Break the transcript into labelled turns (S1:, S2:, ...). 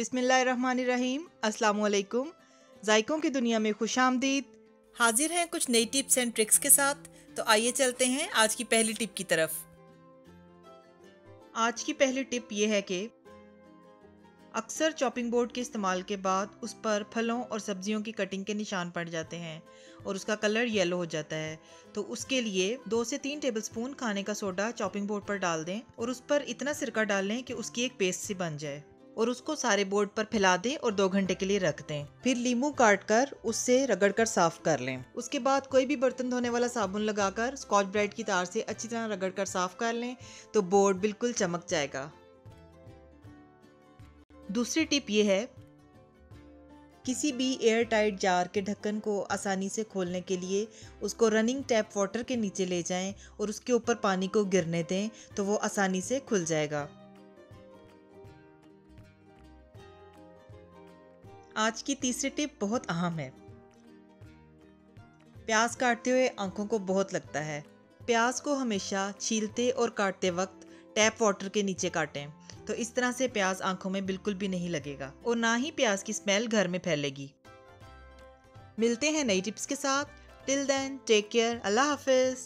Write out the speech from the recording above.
S1: बिस्मिल्लाहिर्रहमानिर्रहीम, अस्सलामुअलैकुम। जायकों की दुनिया में खुशामदीद। हाजिर हैं कुछ नई टिप्स एंड ट्रिक्स के साथ। तो आइए चलते हैं आज की पहली टिप की तरफ। आज की पहली टिप ये है कि अक्सर चॉपिंग बोर्ड के इस्तेमाल के बाद उस पर फलों और सब्जियों की कटिंग के निशान पड़ जाते हैं और उसका कलर येलो हो जाता है। तो उसके लिए 2 से 3 टेबलस्पून खाने का सोडा चॉपिंग बोर्ड पर डाल दें और उस पर इतना सिरका डाल लें कि उसकी एक पेस्ट सी बन जाए और उसको सारे बोर्ड पर फैला दें और 2 घंटे के लिए रख दें। फिर नींबू काट कर उससे रगड़कर साफ कर लें। उसके बाद कोई भी बर्तन धोने वाला साबुन लगाकर स्कॉच ब्राइट की तार से अच्छी तरह रगड़कर साफ कर लें तो बोर्ड बिल्कुल चमक जाएगा। दूसरी टिप ये है, किसी भी एयर टाइट जार के ढक्कन को आसानी से खोलने के लिए उसको रनिंग टैप वाटर के नीचे ले जाएं और उसके ऊपर पानी को गिरने दें तो वो आसानी से खुल जाएगा। आज की तीसरी टिप बहुत अहम है। प्याज काटते हुए आंखों को बहुत लगता है। प्याज को हमेशा छीलते और काटते वक्त टैप वाटर के नीचे काटें, तो इस तरह से प्याज आंखों में बिल्कुल भी नहीं लगेगा और ना ही प्याज की स्मेल घर में फैलेगी। मिलते हैं नई टिप्स के साथ। टिल देन टेक केयर, अल्लाह हाफिज।